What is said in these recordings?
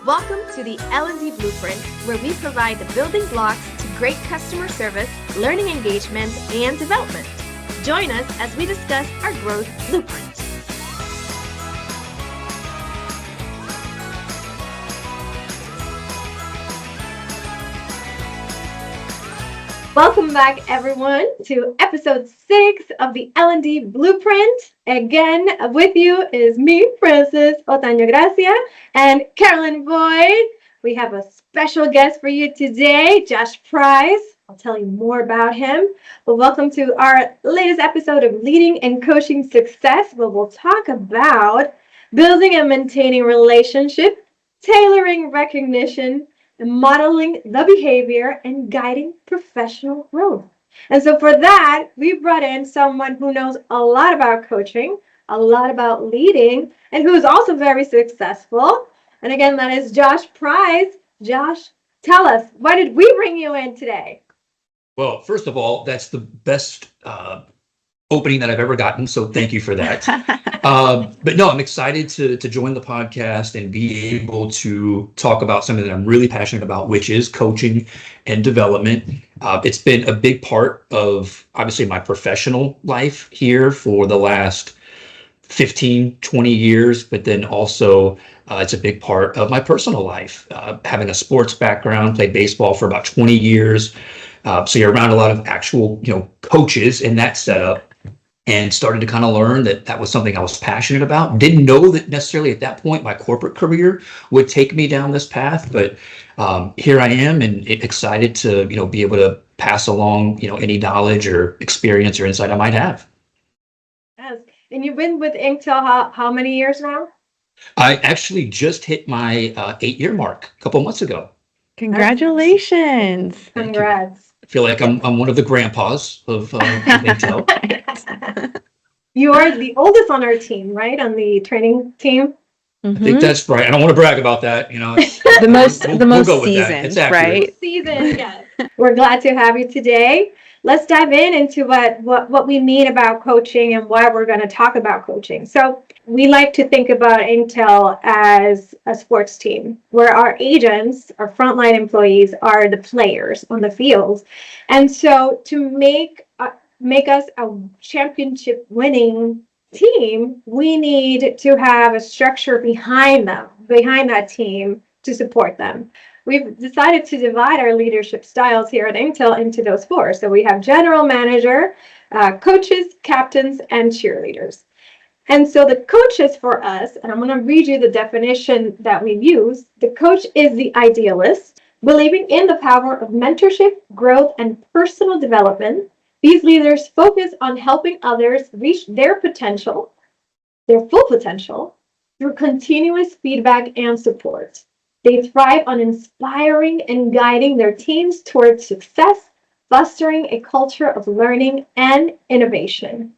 Welcome to the L&D Blueprint, where we provide the building blocks to great customer service, learning engagement, and development. Join us as we discuss our growth blueprint. Welcome back, everyone, to episode 6 of the L&D Blueprint. Again, with you is me, Francis Otaño Gracia, and Carolyn Boyd. We have a special guest for you today, Josh Price. I'll tell you more about him. But welcome to our latest episode of Leading and Coaching Success, where we'll talk about building and maintaining relationships, tailoring recognition, and modeling the behavior and guiding professional growth. And so for that, we brought in someone who knows a lot about coaching, a lot about leading, and who is also very successful. And again, that is Josh Price. Josh, tell us, why did we bring you in today? Well, first of all, that's the best opening that I've ever gotten, so thank you for that. But no, I'm excited to join the podcast and be able to talk about something that I'm really passionate about, which is coaching and development. It's been a big part of, obviously, my professional life here for the last 15, 20 years, but then also it's a big part of my personal life. Having a sports background, played baseball for about 20 years. So you're around a lot of actual, coaches in that setup, and started to kind of learn that was something I was passionate about. Didn't know that necessarily at that point my corporate career would take me down this path, but here I am, and excited to be able to pass along any knowledge or experience or insight I might have. Yes, and you've been with Intel how many years now? I actually just hit my 8-year mark a couple months ago. Congratulations! Congrats. I feel like I'm one of the grandpas of Intel. You are the oldest on our team, right? On the training team. I think that's right. I don't want to brag about that. The most seasoned, right? Seasoned, yes. We're glad to have you today. Let's dive into what we mean about coaching and why we're going to talk about coaching. So we like to think about Intel as a sports team, where our agents, our frontline employees, are the players on the field. And so to make us a championship winning team, we need to have a structure behind that team to support them. We've decided to divide our leadership styles here at Intel into those 4. So we have general manager, coaches, captains, and cheerleaders. And so the coaches for us, and I'm going to read you the definition that we've used. The coach is the idealist, believing in the power of mentorship, growth, and personal development. These leaders focus on helping others reach their potential, their full potential, through continuous feedback and support. They thrive on inspiring and guiding their teams towards success, fostering a culture of learning and innovation.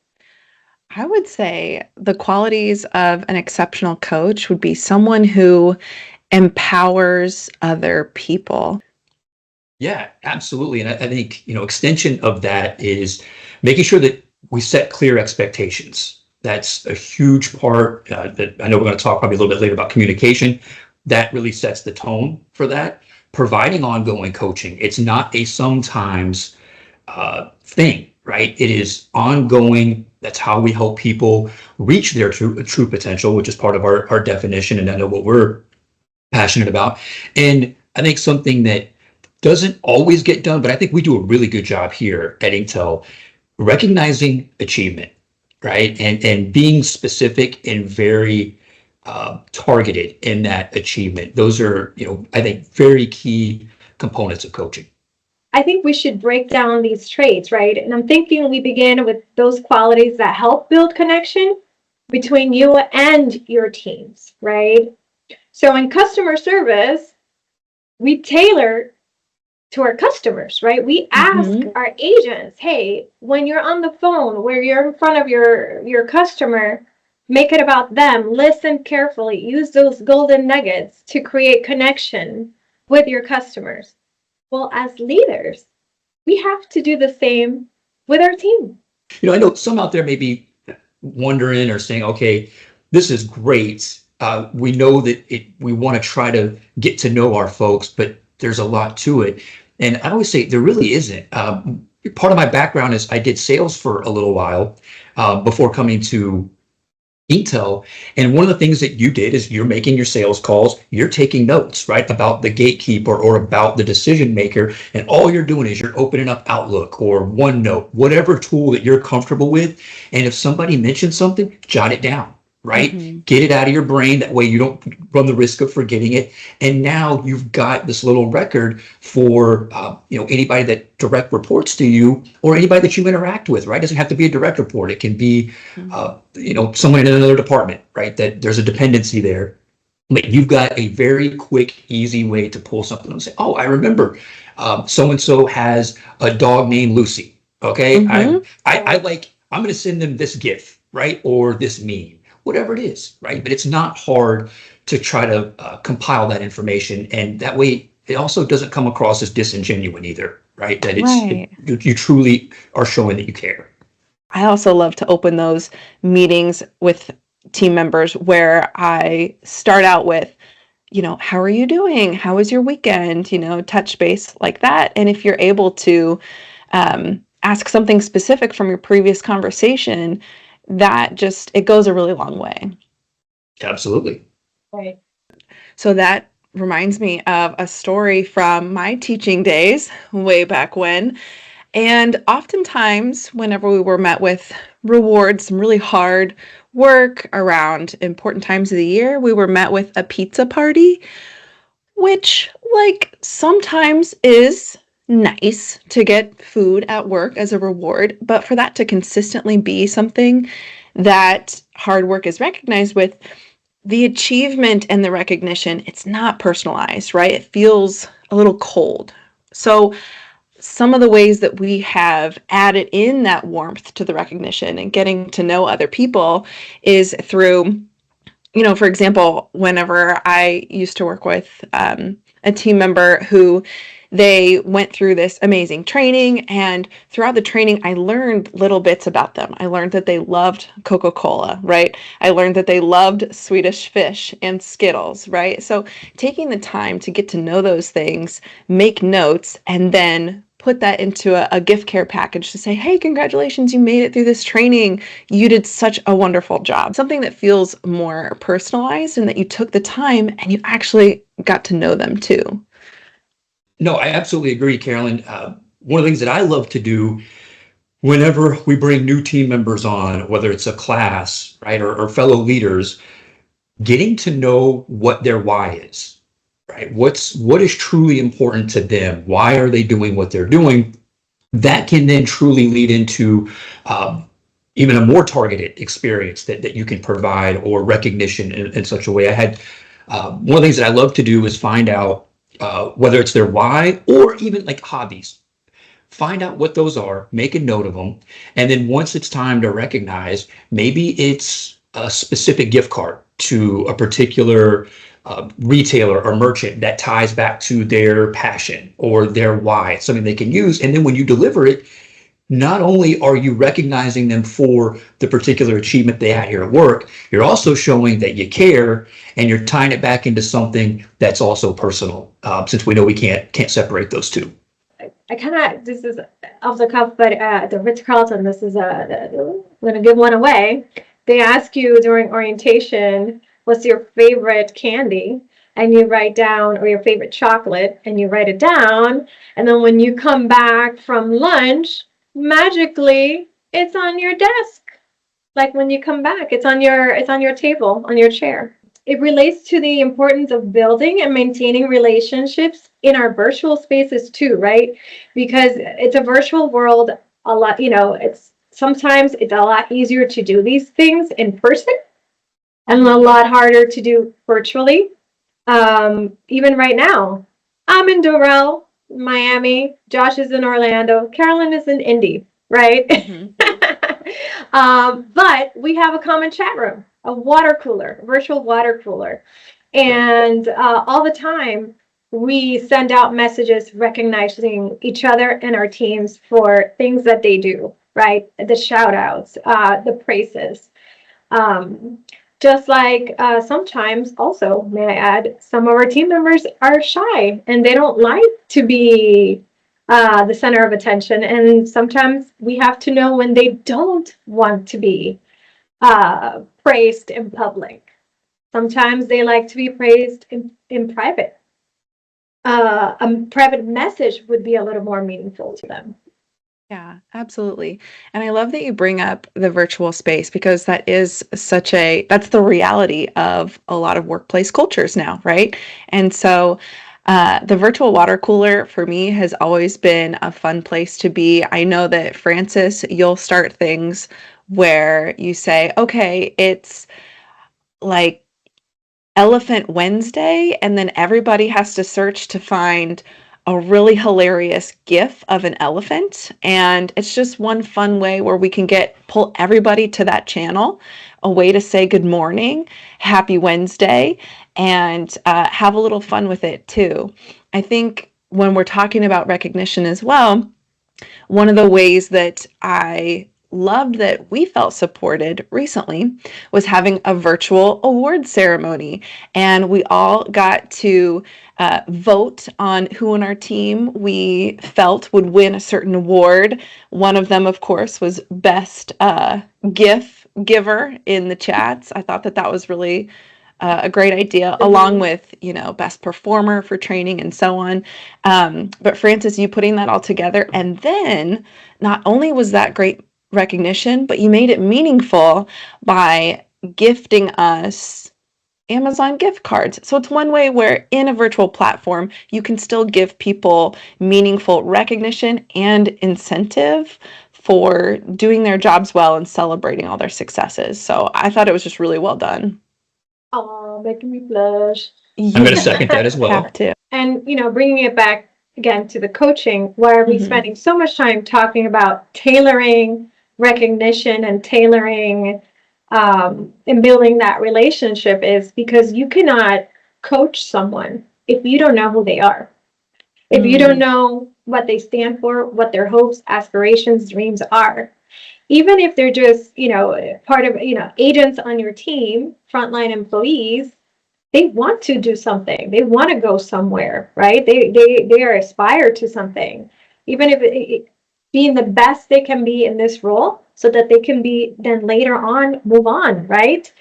I would say the qualities of an exceptional coach would be someone who empowers other people. Yeah, absolutely. And I think, extension of that is making sure that we set clear expectations. That's a huge part that I know we're going to talk probably a little bit later about communication. That really sets the tone for that. Providing ongoing coaching. It's not a sometimes thing, right? It is ongoing. That's how we help people reach their true potential, which is part of our definition. And I know what we're passionate about. And I think something that doesn't always get done, but I think we do a really good job here at Intel, recognizing achievement, right? And being specific and very targeted in that achievement. Those are, I think, very key components of coaching. I think we should break down these traits, right? And I'm thinking we begin with those qualities that help build connection between you and your teams, right? So in customer service, we tailor to our customers, right? We ask our agents, hey, when you're on the phone, where you're in front of your customer, make it about them. Listen carefully. Use those golden nuggets to create connection with your customers. Well, as leaders, we have to do the same with our team. I know some out there may be wondering or saying, okay, this is great, We know that we want to try to get to know our folks, but there's a lot to it. And I always say there really isn't. Part of my background is I did sales for a little while before coming to Intel. And one of the things that you did is you're making your sales calls, you're taking notes, right, about the gatekeeper or about the decision maker. And all you're doing is you're opening up Outlook or OneNote, whatever tool that you're comfortable with. And if somebody mentions something, jot it down, right? Mm-hmm. Get it out of your brain. That way you don't run the risk of forgetting it. And now you've got this little record for anybody that direct reports to you or anybody that you interact with, right? It doesn't have to be a direct report. It can be someone in another department, right? That there's a dependency there. But you've got a very quick, easy way to pull something and say, oh, I remember so and so has a dog named Lucy. Okay, Mm-hmm. I'm going to send them this GIF, right, or this meme, whatever it is, right? But it's not hard to try to compile that information, and that way it also doesn't come across as disingenuous either, right? That Right. you truly are showing that you care. I also love to open those meetings with team members where I start out with, how are you doing? How was your weekend? Touch base like that. And if you're able to ask something specific from your previous conversation, it goes a really long way. Absolutely. Right. So that reminds me of a story from my teaching days way back when. And oftentimes, whenever we were met with rewards, some really hard work around important times of the year, we were met with a pizza party, which, sometimes is nice to get food at work as a reward. But for that to consistently be something that hard work is recognized with, the achievement and the recognition, it's not personalized, right? It feels a little cold. So some of the ways that we have added in that warmth to the recognition and getting to know other people is through, for example, whenever I used to work with a team member who they went through this amazing training, and throughout the training, I learned little bits about them. I learned that they loved Coca-Cola, right? I learned that they loved Swedish Fish and Skittles, right? So taking the time to get to know those things, make notes, and then put that into a gift care package to say, hey, congratulations, you made it through this training. You did such a wonderful job. Something that feels more personalized and that you took the time and you actually got to know them too. No, I absolutely agree, Carolyn. One of the things that I love to do whenever we bring new team members on, whether it's a class, right, or fellow leaders, getting to know what their why is, right? What is truly important to them? Why are they doing what they're doing? That can then truly lead into even a more targeted experience that you can provide or recognition in such a way. I had one of the things that I love to do is find out whether it's their why or even like hobbies. Find out what those are, make a note of them, and then once it's time to recognize, maybe it's a specific gift card to a particular retailer or merchant that ties back to their passion or their why. It's something they can use, and then when you deliver it, not only are you recognizing them for the particular achievement they had here at work, you're also showing that you care, and you're tying it back into something that's also personal, since we know we can't separate those two. I kind of, this is off the cuff, but the Ritz-Carlton, this is I'm going to give one away. They ask you during orientation, what's your favorite candy? And you write down, or your favorite chocolate, and you write it down. And then when you come back from lunch, magically, it's on your desk. Like when you come back, it's on your table, on your chair. It relates to the importance of building and maintaining relationships in our virtual spaces too, right? Because it's a virtual world. A lot, sometimes it's a lot easier to do these things in person and a lot harder to do virtually. Even right now, I'm in Doral, Miami. Josh is in Orlando. Carolyn is in Indy, right? Mm-hmm. But we have a common chat room, a water cooler, a virtual water cooler. And all the time, we send out messages recognizing each other and our teams for things that they do, right? The shout outs, the praises. Just like sometimes, also, may I add, some of our team members are shy and they don't like to be the center of attention. And sometimes we have to know when they don't want to be praised in public. Sometimes they like to be praised in private. A private message would be a little more meaningful to them. Yeah, absolutely. And I love that you bring up the virtual space because that's the reality of a lot of workplace cultures now, right? And so the virtual water cooler for me has always been a fun place to be. I know that Francis, you'll start things where you say, okay, it's like Elephant Wednesday, and then everybody has to search to find a really hilarious GIF of an elephant. And it's just one fun way where we can pull everybody to that channel, a way to say good morning, happy Wednesday, and have a little fun with it too. I think when we're talking about recognition as well, one of the ways that I loved that we felt supported recently was having a virtual award ceremony. And we all got to vote on who on our team we felt would win a certain award. One of them, of course, was Best GIF Giver in the chats. I thought that that was really a great idea, along with, best performer for training and so on. But Francis, you putting that all together, and then not only was that great recognition, but you made it meaningful by gifting us Amazon gift cards. So it's one way where in a virtual platform, you can still give people meaningful recognition and incentive for doing their jobs well and celebrating all their successes. So I thought it was just really well done. Oh, making me blush. I'm going to second that as well. Have to. And, bringing it back again to the coaching, why are we spending so much time talking about tailoring recognition and tailoring and building that relationship is because you cannot coach someone if you don't know who they are. If you don't know what they stand for, what their hopes, aspirations, dreams are. Even if they're just, part of, agents on your team, frontline employees, they want to do something. They want to go somewhere, right? They are aspired to something, even if being the best they can be in this role, so that they can be then later on move on, right?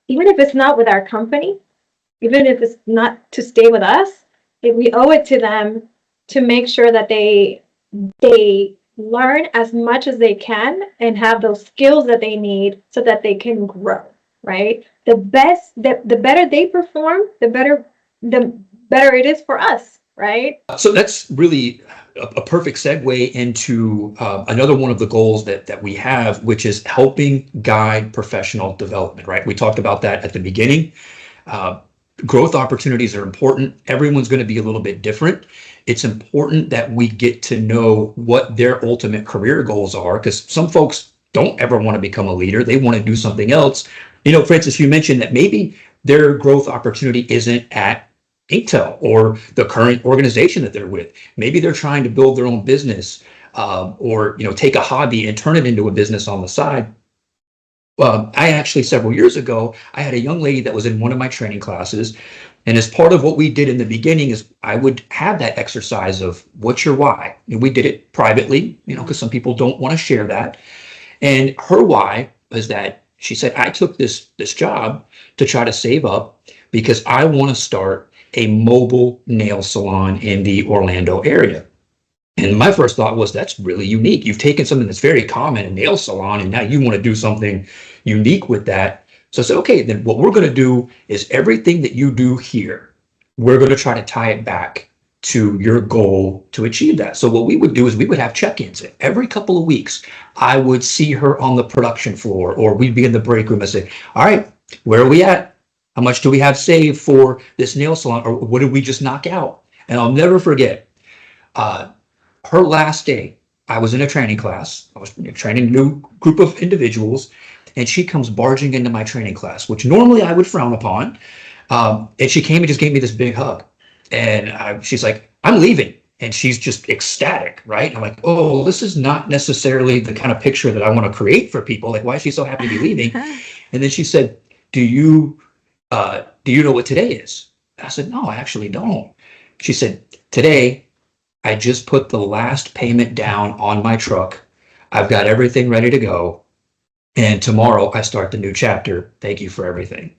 Even if it's not with our company, even if it's not to stay with us, if we owe it to them to make sure that they learn as much as they can and have those skills that they need so that they can grow, right? The better they perform, the better it is for us, right? So that's really a perfect segue into another one of the goals that we have, which is helping guide professional development, right? We talked about that at the beginning. Growth opportunities are important. Everyone's going to be a little bit different. It's important that we get to know what their ultimate career goals are, because some folks don't ever want to become a leader. They want to do something else. Francis, you mentioned that maybe their growth opportunity isn't at Intel or the current organization that they're with. Maybe they're trying to build their own business or take a hobby and turn it into a business on the side. I actually, several years ago, I had a young lady that was in one of my training classes. And as part of what we did in the beginning is I would have that exercise of what's your why? And we did it privately, because some people don't want to share that. And her why was that she said, I took this job to try to save up because I want to start a mobile nail salon in the Orlando area. And my first thought was, that's really unique. You've taken something that's very common, a nail salon, and now you want to do something unique with that. So I said, okay, then what we're going to do is everything that you do here, we're going to try to tie it back to your goal to achieve that. So what we would do is we would have check-ins every couple of weeks. I would see her on the production floor, or we'd be in the break room and say, all right, where are we at? How much do we have saved for this nail salon? Or what did we just knock out? And I'll never forget, her last day, I was in a training class. I was training a new group of individuals, and she comes barging into my training class, which normally I would frown upon. And she came and just gave me this big hug. And she's like, I'm leaving. And she's just ecstatic, right? I'm like, oh, this is not necessarily the kind of picture that I want to create for people. Like, why is she so happy to be leaving? And then she said, do you know what today is? I said, no, I actually don't. She said, today I just put the last payment down on my truck. I've got everything ready to go. And tomorrow I start the new chapter. Thank you for everything.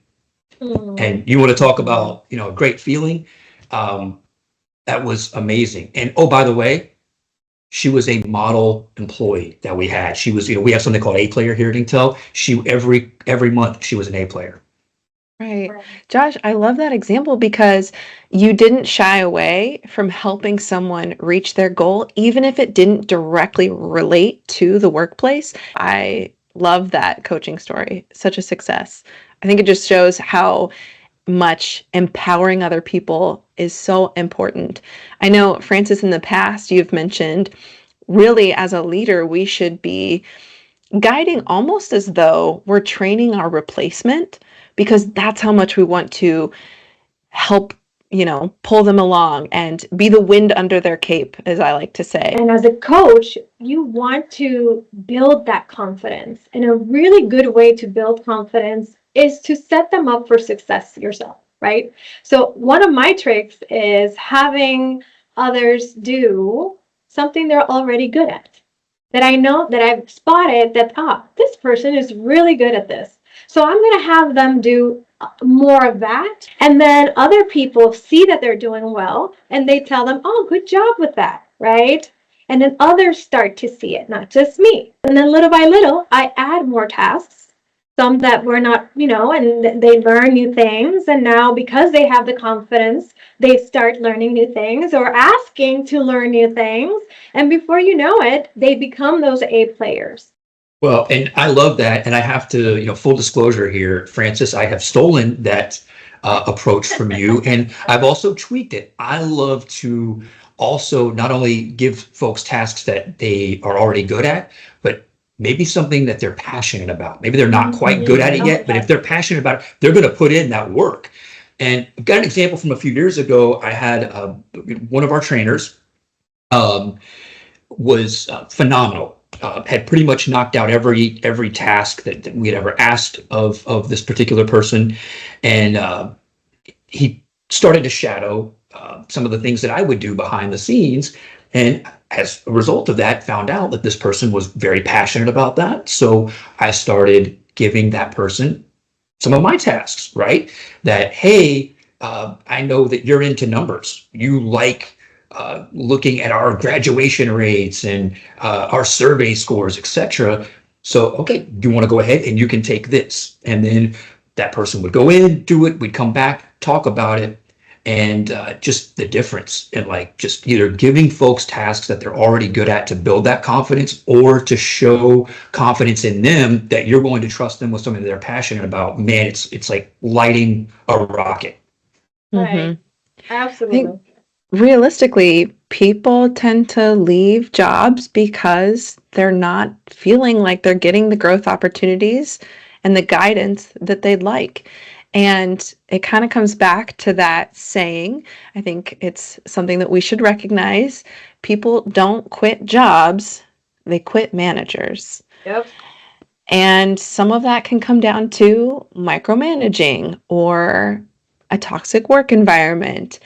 Mm. And you want to talk about, a great feeling? Um, that was amazing. And oh, by the way, she was a model employee that we had. She was, we have something called A player here at Intel. She every month she was an A player. Right. Josh, I love that example because you didn't shy away from helping someone reach their goal, even if it didn't directly relate to the workplace. I love that coaching story. Such a success. I think it just shows how much empowering other people is so important. I know, Francis, in the past, you've mentioned really as a leader, we should be guiding almost as though we're training our replacement because that's how much we want to help, pull them along and be the wind under their cape, as I like to say. And as a coach, you want to build that confidence. And a really good way to build confidence is to set them up for success yourself, right? So, one of my tricks is having others do something they're already good at. That I know that I've spotted that, this person is really good at this. So, I'm going to have them do more of that. And then other people see that they're doing well and they tell them, oh, good job with that, right? And then others start to see it, not just me. And then little by little, I add more tasks, some that were not, and they learn new things. And now because they have the confidence, they start learning new things or asking to learn new things. And before you know it, they become those A players. Well, and I love that. And I have to, full disclosure here, Francis, I have stolen that approach from you. And I've also tweaked it. I love to also not only give folks tasks that they are already good at, but maybe something that they're passionate about. Maybe they're not quite good at it yet, but if they're passionate about it, they're going to put in that work. And I've got an example from a few years ago. I had one of our trainers was phenomenal. Had pretty much knocked out every task that we had ever asked of this particular person, and he started to shadow some of the things that I would do behind the scenes, and as a result of that, found out that this person was very passionate about that. So I started giving that person some of my tasks. Right? That hey, I know that you're into numbers. You like looking at our graduation rates and our survey scores, etc. So, okay, you want to go ahead and you can take this. And then that person would go in, do it, we'd come back, talk about it, and just the difference in like just either giving folks tasks that they're already good at to build that confidence or to show confidence in them that you're going to trust them with something that they're passionate about. Man, it's like lighting a rocket. Right. Absolutely. Realistically, people tend to leave jobs because they're not feeling like they're getting the growth opportunities and the guidance that they'd like. And it kind of comes back to that saying. I think it's something that we should recognize. People don't quit jobs, they quit managers. Yep. And some of that can come down to micromanaging or a toxic work environment.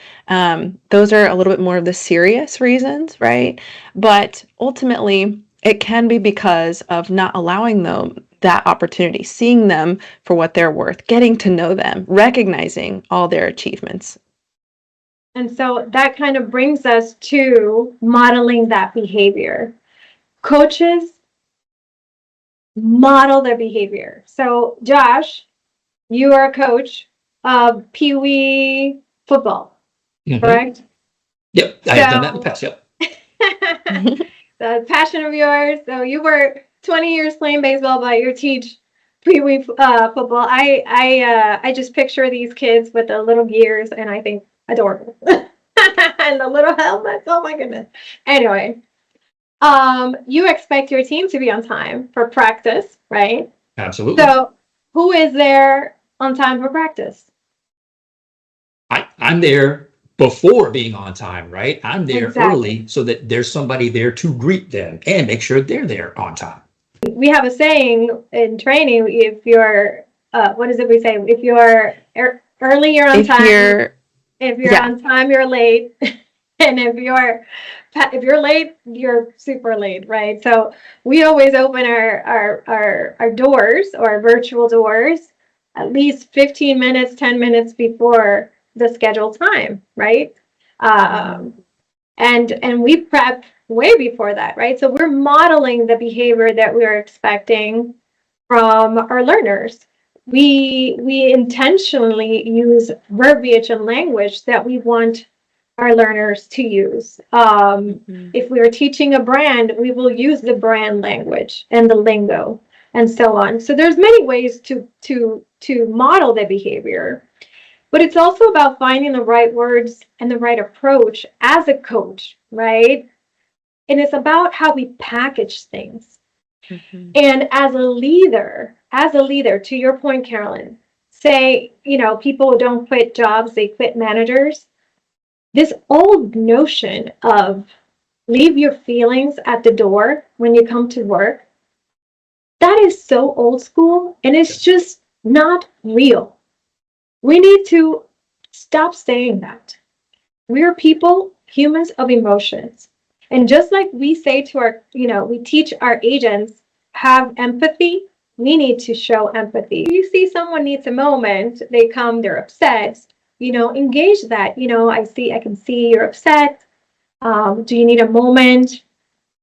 Those are a little bit more of the serious reasons, right? But ultimately, it can be because of not allowing them that opportunity, seeing them for what they're worth, getting to know them, recognizing all their achievements. And so that kind of brings us to modeling that behavior. Coaches model their behavior. So, Josh, you are a coach of Pee Wee football, correct? Yep, I have done that in the past. Yep. The passion of yours. So you were 20 years playing baseball, but you teach Pee Wee football. I just picture these kids with the little gears, and I think adorable, and the little helmets. Oh my goodness. Anyway, you expect your team to be on time for practice, right? Absolutely. So who is there on time for practice? I'm there before being on time, right? I'm there Exactly. early so that there's somebody there to greet them and make sure they're there on time. We have a saying in training: if your what is it we say? If you're early, you're on If time. you're, If you're yeah, on time, you're late. And if you're late, you're super late, right? So we always open our doors or our virtual doors at least 15 minutes, 10 minutes before the scheduled time, right? Mhm. Um, and we prep way before that, right? So we're modeling the behavior that we're expecting from our learners. We intentionally use verbiage and language that we want our learners to use. Mhm. If we are teaching a brand, we will use the brand language and the lingo and so on. So there's many ways to model the behavior, but it's also about finding the right words and the right approach as a coach, right? And it's about how we package things. Mhm. And as a leader, to your point, Carolyn, say, people don't quit jobs, they quit managers. This old notion of leave your feelings at the door when you come to work, that is so old school and it's just not real. We need to stop saying that. We're people, humans of emotions. And just like we say to we teach our agents, have empathy, we need to show empathy. If you see someone needs a moment, they come, they're upset, engage that. I can see you're upset. Do you need a moment?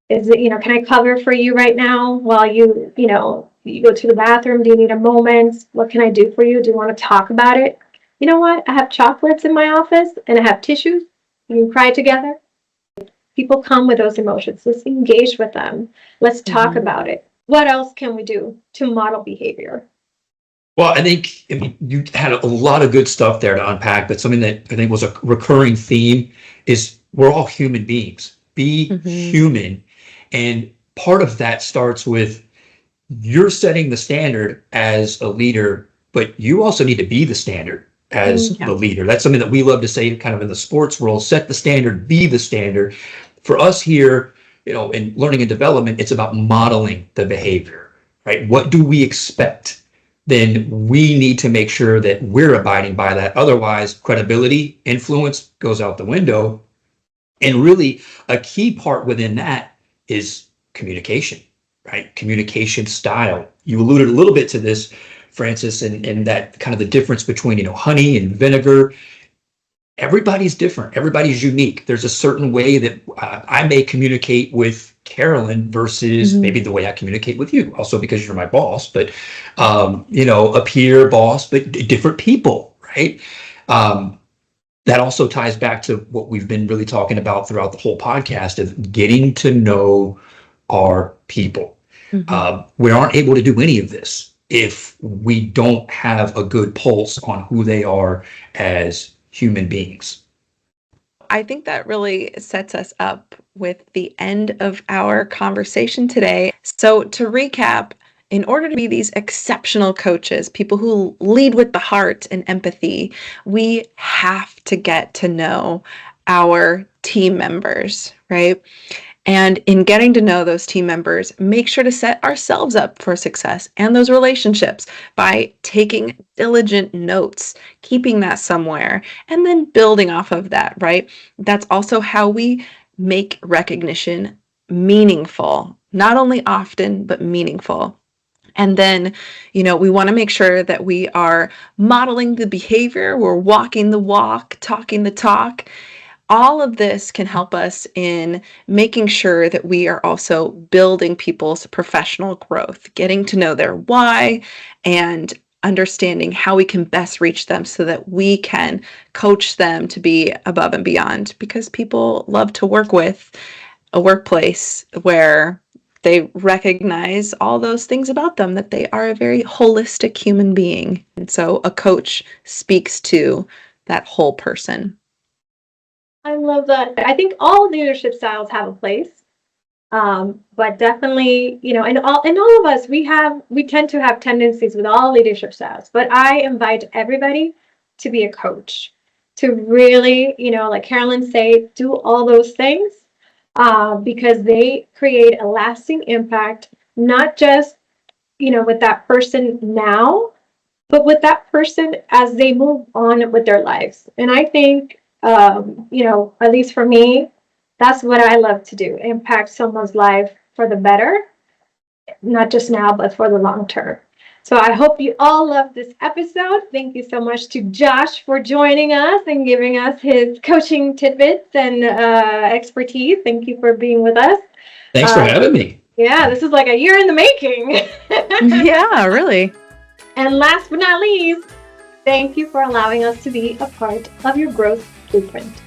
Is it, can I cover for you right now while you go to the bathroom? Do you need a moment? What can I do for you? Do you want to talk about it? You know what? I have chocolates in my office and I have tissues. We can cry together. People come with those emotions. Let's engage with them. Let's talk Mhm. about it. What else can we do to model behavior? Well, I mean, you had a lot of good stuff there to unpack, but something that I think was a recurring theme is we're all human beings. Be Mhm. human. And part of that starts with you're setting the standard as a leader, but you also need to be the standard as Mm, Yeah. the leader. That's something that we love to say kind of in the sports world, set the standard, be the standard. For us here, in learning and development, it's about modeling the behavior, right? What do we expect? Then we need to make sure that we're abiding by that. Otherwise, credibility, influence goes out the window. And really, a key part within that is communication, right? Communication style. You alluded a little bit to this, Francis, and that kind of the difference between, honey and vinegar. Everybody's different. Everybody's unique. There's a certain way that I may communicate with Carolyn versus Mhm. maybe the way I communicate with you. Also because you're my boss, but a peer boss, but different people, right? Um, that also ties back to what we've been really talking about throughout the whole podcast of getting to know our people. Mhm. We aren't able to do any of this if we don't have a good pulse on who they are as human beings. I think that really sets us up with the end of our conversation today. So, to recap, in order to be these exceptional coaches, people who lead with the heart and empathy, we have to get to know our team members, right? And in getting to know those team members, make sure to set ourselves up for success and those relationships by taking diligent notes, keeping that somewhere, and then building off of that, right? That's also how we make recognition meaningful, not only often, but meaningful. And then, we want to make sure that we are modeling the behavior, we're walking the walk, talking the talk. All of this can help us in making sure that we are also building people's professional growth, getting to know their why, and understanding how we can best reach them so that we can coach them to be above and beyond. Because people love to work with a workplace where they recognize all those things about them, that they are a very holistic human being. And so a coach speaks to that whole person. I love that. I think all leadership styles have a place. But definitely, and all of us, we tend to have tendencies with all leadership styles. But I invite everybody to be a coach, to really, like Carolyn say, do all those things, because they create a lasting impact, not just, with that person now, but with that person as they move on with their lives. And I think, at least for me, that's what I love to do, impact someone's life for the better, not just now, but for the long term. So I hope you all love this episode. Thank you so much to Josh for joining us and giving us his coaching tidbits and expertise. Thank you for being with us. Thanks for having me. Yeah, this is like a year in the making. Yeah, really. And last but not least, thank you for allowing us to be a part of your growth blueprint.